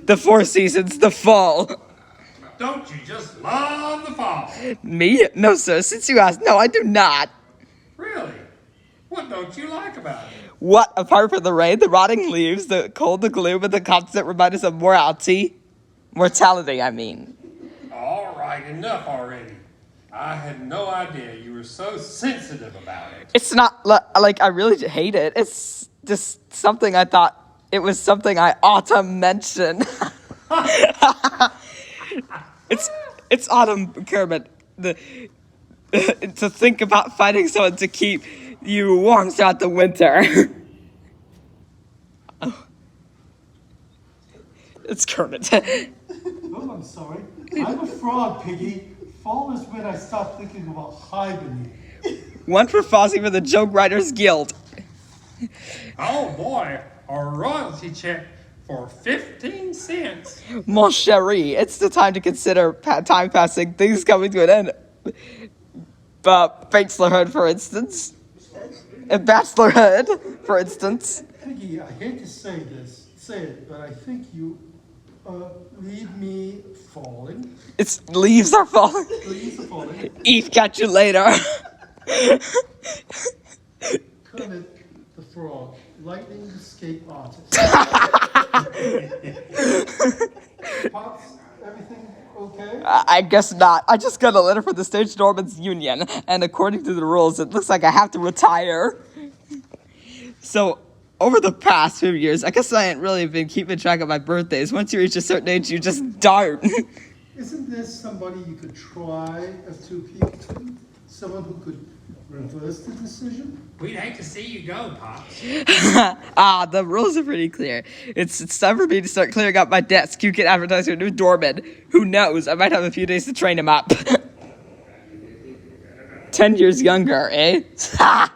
The 4 seasons, the fall. Don't you just love the fall? Me? No, sir. Since you asked, no, I do not. Really? What don't you like about it? What, apart from the rain, the rotting leaves, the cold, the gloom, and the constant reminders of mortality? Mortality, I mean. All right, enough already. I had no idea you were so sensitive about it. It's not, like, I really hate it. It's just something I thought it was something I ought to mention. It's autumn, Kermit. To think about finding someone to keep you warm throughout the winter. Oh. It's Kermit. Oh, I'm sorry. I'm a fraud, Piggy. Fall is when I stop thinking about hibernating. One for Fozzie for the Joke Writers Guild. Oh boy, a royalty check for 15 cents. Mon chéri, it's the time to consider time passing, things coming to an end. But bachelorhood, for instance. Bachelorhood, for instance. Piggy, I hate to say it, but I think you leave me falling. It's leaves are falling. Leaves are falling. Eve, catch you later. Kermit the Frog, lightning escape artist. Pops, everything okay? I guess not. I just got a letter from the Stage Doorman's Union, and according to the rules, it looks like I have to retire. So, over the past few years, I guess I ain't really been keeping track of my birthdays. Once you reach a certain age, you just dart. Isn't there somebody you could try to appeal to? Someone who could reverse the decision? We'd hate to see you go, Pops. The rules are pretty clear. It's time for me to start clearing out my desk. You can advertise your new doorman. Who knows? I might have a few days to train him up. 10 years younger, eh? Ha!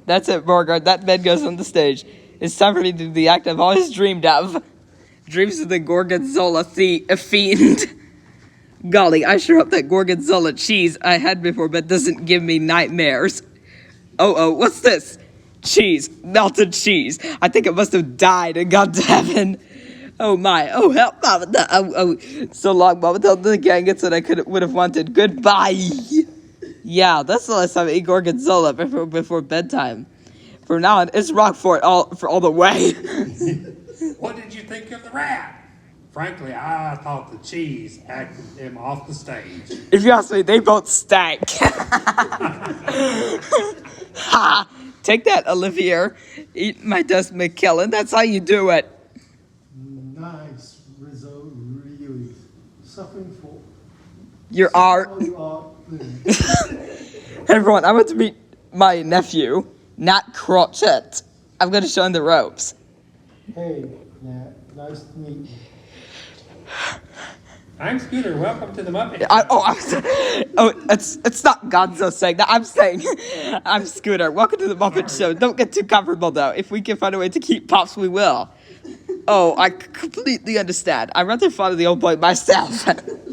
That's it, Borgard. That man goes on the stage. It's time for me to do the act I've always dreamed of. Dreams of the Gorgonzola fiend. Golly, I sure hope that Gorgonzola cheese I had before bed doesn't give me nightmares. Oh, what's this? Cheese. Melted cheese. I think it must have died and gone to heaven. Oh my. Oh, help, Mama. So long, Mama. Tell the gang it's what I would have wanted. Goodbye. Yeah, that's the last time I ate Gorgonzola before bedtime. From now on, it's Rockfort for all the way. What did you think of the rat? Frankly, I thought the cheese acted him off the stage. If you ask me, they both stank. Ha! Take that, Olivier. Eat my dust, McKellen. That's how you do it. Nice, Rizzo, really. Suffering for Your art. Hey everyone, I want to meet my nephew, Nat Crotchet. I'm going to show him the ropes. Hey, Nat, nice to meet you. I'm Scooter. Welcome to the Muppet. It's not Gonzo saying that. I'm saying I'm Scooter. Welcome to the Muppet Show. Don't get too comfortable though. If we can find a way to keep Pops, we will. Oh, I completely understand. I'm rather fond of the old boy myself.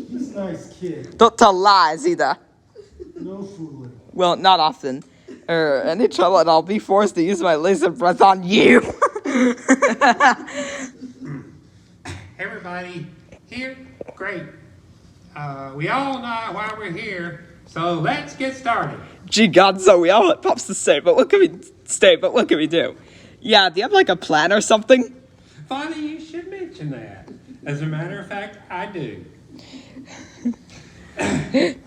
He's a nice kid. Don't tell lies either. No fooling. Well, not often. Any trouble and I'll be forced to use my laser breath on you. Everybody here? Great. We all know why we're here, so let's get started. Gee, Gonzo, we all want Pops to stay, but what can we do? Yeah, do you have like a plan or something? Funny you should mention that. As a matter of fact, I do.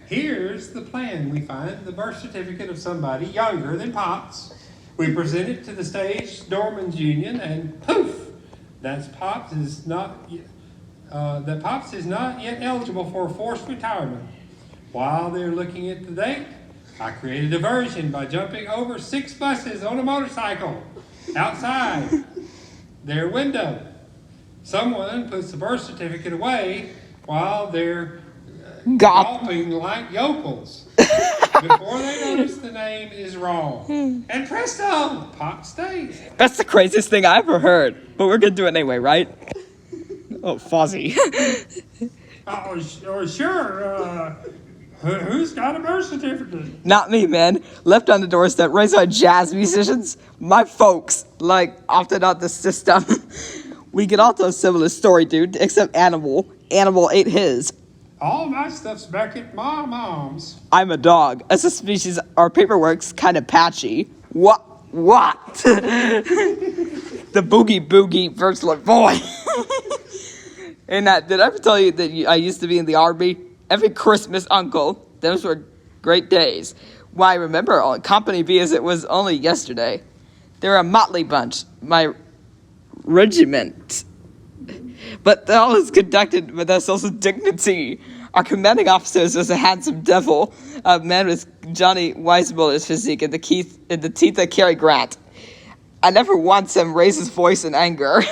Here's the plan. We find the birth certificate of somebody younger than Pops. We present it to the Stage Doorman's Union, and poof! Pops is not yet eligible for forced retirement. While they're looking at the date, I created a diversion by jumping over 6 buses on a motorcycle outside their window. Someone puts the birth certificate away while they're gulping like yokels before they notice the name is wrong. And presto, Pop stays. That's the craziest thing I ever heard. But we're gonna do it anyway, right? Oh, Fozzie. Sure. Who's got a birth certificate? Not me, man. Left on the doorstep, raised by jazz musicians. My folks, like, opted out the system. We could all tell a similar story, dude, except Animal. Animal ate his. All my stuff's back at my mom's. I'm a dog. As a species, our paperwork's kind of patchy. What? The boogie first like boy. And did I ever tell you that I used to be in the army? Every Christmas, uncle. Those were great days. Why, I remember Company B as it was only yesterday. They were a motley bunch. My regiment. But that was conducted with a sense of dignity. Our commanding officer was a handsome devil, a man with Johnny Weissmuller's physique and the teeth of Cary Grant. I never once him raise his voice in anger.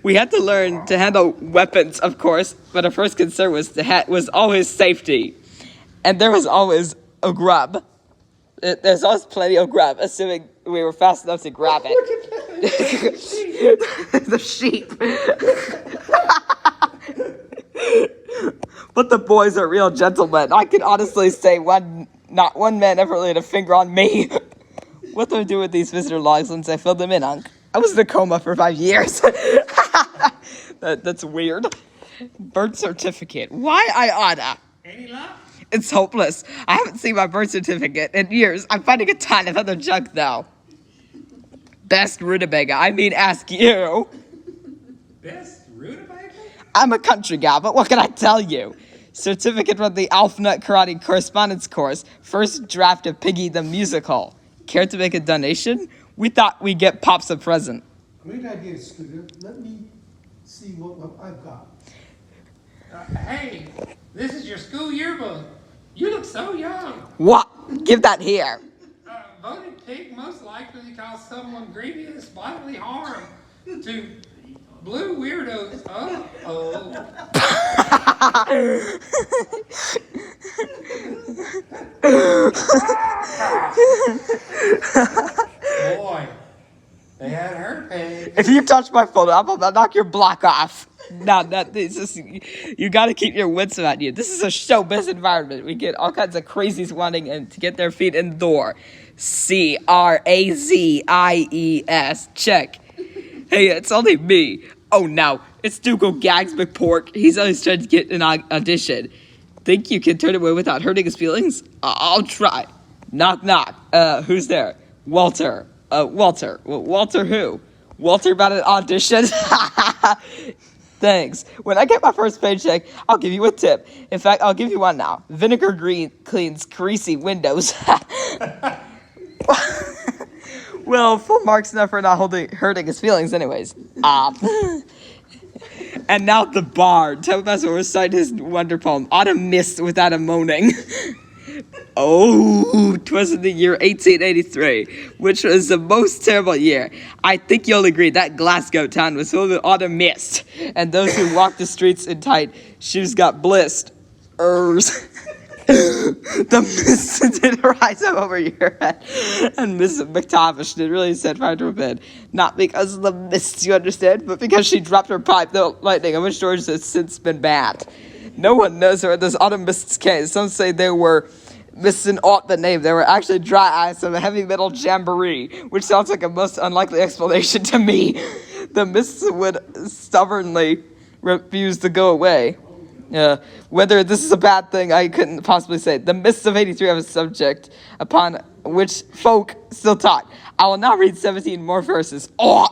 We had to learn to handle weapons, of course, but our first concern was always safety. And there was always a grub. There's always plenty of grub, assuming we were fast enough to grab it. The sheep. But the boys are real gentlemen. I can honestly say not one man ever laid a finger on me. What do I do with these visitor logs once I filled them in, Unc? I was in a coma for 5 years. That's weird. Birth certificate. Why I oughta? Any luck? It's hopeless. I haven't seen my birth certificate in years. I'm finding a ton of other junk, though. Best rutabaga. I mean, ask you. Best rutabaga? I'm a country gal, but what can I tell you? Certificate from the Alphanut Karate Correspondence Course. First draft of Piggy the Musical. Care to make a donation? We thought we'd get Pops a present. Great idea, Scooter. Let me see what I've got. Hey, this is your school yearbook. You look so young. What? Give that here. Voted pig most likely to cause someone grievous bodily harm to blue weirdos. Boy, they had her pig. If you touch my phone, I'm about to knock your block off. No, you got to keep your wits about you. This is a showbiz environment. We get all kinds of crazies wanting to get their feet in the door. CRAZIES. Check. Hey, it's only me. Oh no, it's Dougal Gags McPork. He's always trying to get an audition. Think you can turn it away without hurting his feelings? I'll try. Knock knock. Who's there? Walter. Walter. Walter who? Walter about an audition? Thanks. When I get my first paycheck, I'll give you a tip. In fact, I'll give you one now. Vinegar green cleans greasy windows. Well, full marks enough for not hurting his feelings anyways. And now the bard. Tempest will recite his wonder poem, Autumn Mist Without a Moaning. Oh, 'twas in the year 1883, which was the most terrible year. I think you'll agree that Glasgow town was filled with autumn mist, and those who walked the streets in tight shoes got blisters. The mist did rise up over your head, and Miss McTavish did really set fire to her bed. Not because of the mist, you understand, but because she dropped her pipe, the lightning of which George has since been banned. No one knows where those autumn mists came. Some say they were missing aught the name. They were actually dry ice of a heavy metal jamboree, which sounds like a most unlikely explanation to me. The mists would stubbornly refuse to go away. Whether this is a bad thing, I couldn't possibly say. The mists of 83 have a subject upon which folk still talk. I will now read 17 more verses. Oh!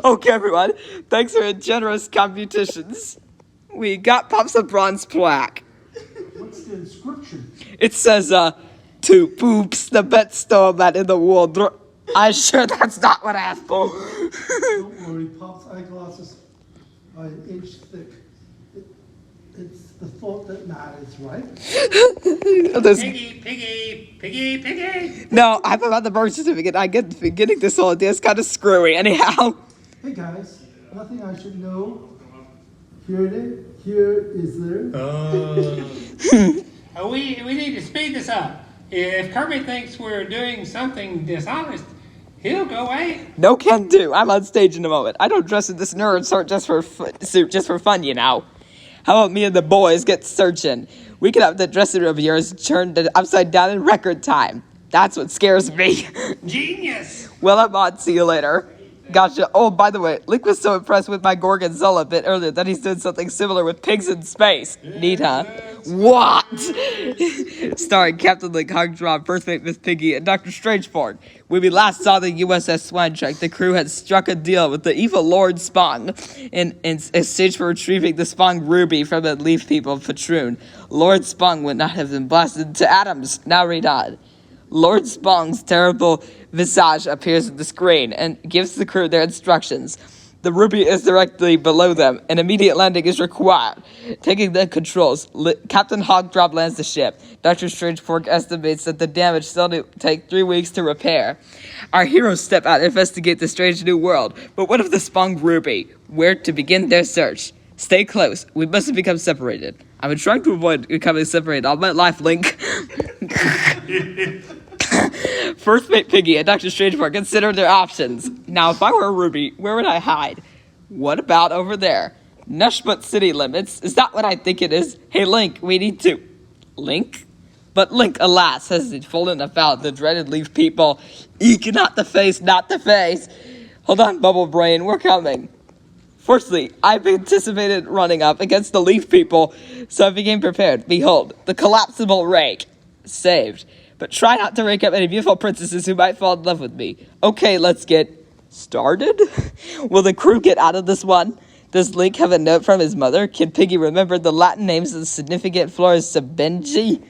Okay, everyone. Thanks for your generous computations. We got Pops a bronze plaque. What's the inscription? It says, two poops, the best snowman in the world. I'm sure that's not what I asked for. Don't worry, Pop's eyeglasses are an inch thick. It's the thought that matters, right? Piggy. No, I'm about the birth certificate. I get the beginning this whole idea is kind of screwy. Anyhow. Hey guys, nothing I should know. Here it is. Here is there. We need to speed this up. If Kirby thinks we're doing something dishonest, he'll go away. No can do. I'm on stage in a moment. I don't dress in this nerd suit just for fun, you know. How about me and the boys get searching? We could have the dressing room of yours turned upside down in record time. That's what scares me. Genius! Well, I'm on. See you later. Gotcha. Oh, by the way, Link was so impressed with my Gorgonzola a bit earlier that he's doing something similar with pigs in space. Neat, huh? What? Starring Captain Link, Hogdrop, First Mate Miss Piggy, and Dr. Strangeborn. When we last saw the USS Swine Track, the crew had struck a deal with the evil Lord Spong in exchange for retrieving the Spong Ruby from the Leaf People of Patroon. Lord Spong would not have been blasted to atoms. Now read on. Lord Spong's terrible visage appears on the screen and gives the crew their instructions. The ruby is directly below them, and immediate landing is required. Taking the controls, Captain Hogdrop lands the ship. Dr. Strangefork estimates that the damage still take 3 weeks to repair. Our heroes step out and investigate the strange new world. But what of the Spong ruby? Where to begin their search? Stay close. We mustn't become separated. I've been trying to avoid becoming separated all my life, Link. First Mate Piggy and Dr. Strangeborn consider their options. Now, if I were a ruby, where would I hide? What about over there? Nushmut city limits? Is that what I think it is? Hey, Link, we need to... Link? But Link, alas, has fallen about the dreaded Leaf People. Eek, not the face, not the face. Hold on, Bubble Brain, we're coming. Firstly, I've anticipated running up against the Leaf People, so I became prepared. Behold, the collapsible rake. Saved. But try not to rake up any beautiful princesses who might fall in love with me. Okay, let's get started. Will the crew get out of this one? Does Link have a note from his mother? Can Piggy remember the Latin names of the significant flora subgenie?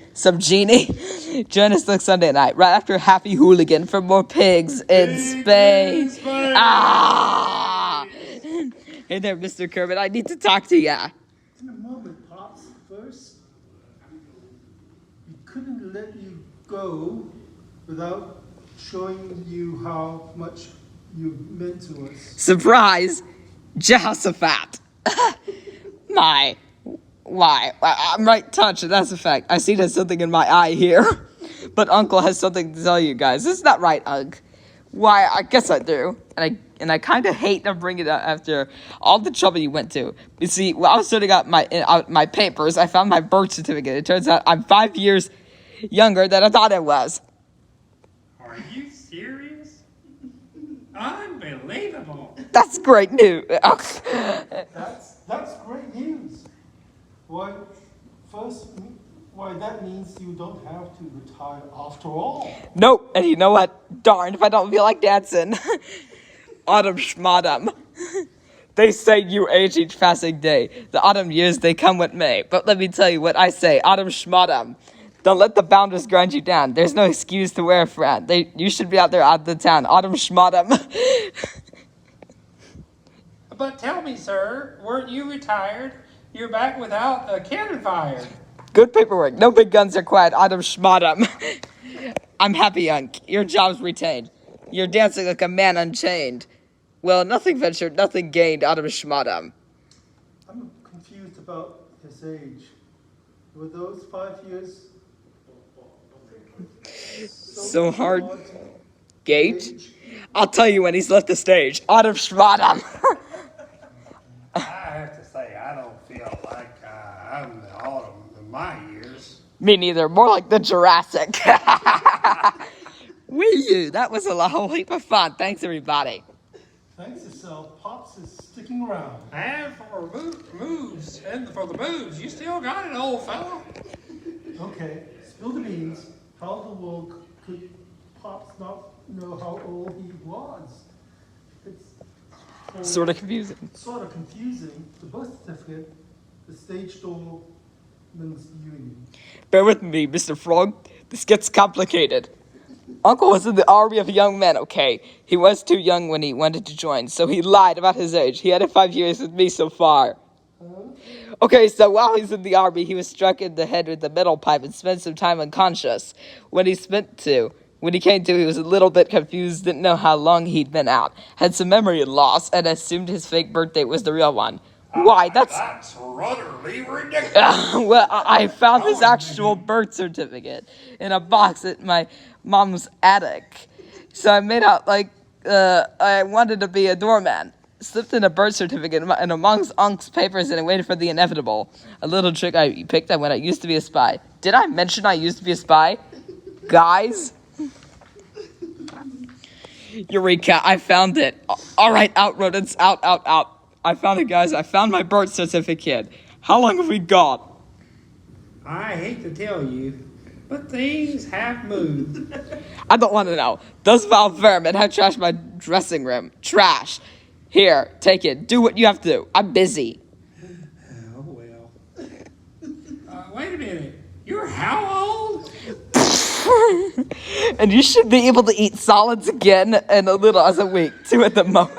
Join us next Sunday night, right after Happy Hooligan for more pigs in space. Ah! Hey there, Mr. Kermit. I need to talk to ya. In a moment, Pops. First, we couldn't let you go without showing you how much you meant to us. Surprise! Jehoshaphat. Why? I'm right touched, and that's a fact. I see there's something in my eye here. But Uncle has something to tell you guys. Isn't that right, Ugg? Why, I guess I do. And I kind of hate to bring it up after all the trouble you went to. You see, while I was sorting out my papers, I found my birth certificate. It turns out I'm 5 years younger than I thought I was. Are you serious? Unbelievable. That's great news. That's great news. Why, that means you don't have to retire after all. Nope. And you know what? Darn if I don't feel like dancing. Autumn schmautumn. They say you age each passing day. The autumn years, they come with May. But let me tell you what I say. Autumn schmautumn. Don't let the bounders grind you down. There's no excuse to wear a frown. You should be out there out of the town. Autumn schmautumn. But tell me, sir, weren't you retired? You're back without a cannon fired. Good paperwork. No big guns required. Autumn schmautumn. I'm happy, Unc. Your job's retained. You're dancing like a man unchained. Well, nothing ventured, nothing gained. Autumn schmautumn. I'm confused about his age. Were those 5 years so hard? Gage? I'll tell you when he's left the stage. Autumn schmautumn. I have to say, I don't feel like I'm the autumn in my years. Me neither. More like the Jurassic. Wee! That was a whole heap of fun. Thanks, everybody. Thanks yourself. Pops is sticking around. And for moves, you still got it, old fellow. Okay, spill the beans. How in the world could Pops not know how old he was? It's Sort of confusing. Sort of confusing. The birth certificate, the stage door, means union. Bear with me, Mr. Frog. This gets complicated. Uncle was in the army of young men, okay? He was too young when he wanted to join, so he lied about his age. He had it 5 years with me so far. Okay, so while he's in the army, he was struck in the head with a metal pipe and spent some time unconscious. When he came to, he was a little bit confused, didn't know how long he'd been out, had some memory loss, and assumed his fake birth date was the real one. Why, that's utterly ridiculous. Well, I found his actual birth certificate in a box at my mom's attic. So I made out like I wanted to be a doorman. Slipped in a birth certificate and amongst Unc's papers and I waited for the inevitable. A little trick I picked up when I used to be a spy. Did I mention I used to be a spy? Guys? Eureka, I found it. All right, out, rodents, out, out, out. I found it, guys. I found my birth certificate. How long have we got? I hate to tell you, but things have moved. I don't want to know. Those foul vermin have trashed my dressing room. Trash. Here, take it. Do what you have to do. I'm busy. Oh, well. Wait a minute. You're how old? And you should be able to eat solids again in a little as a week. 2 at the most.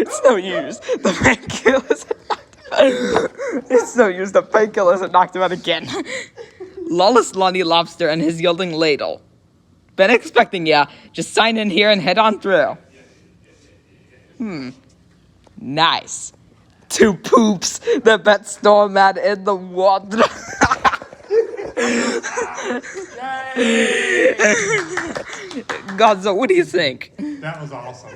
It's no use. The painkillers. It's no use. The painkillers have knocked him out again. Lawless Lonnie Lobster and his yielding ladle. Been expecting ya. Just sign in here and head on through. Nice. 2 poops. The best doormat in the water. Gonzo, what do you think? That was awesome.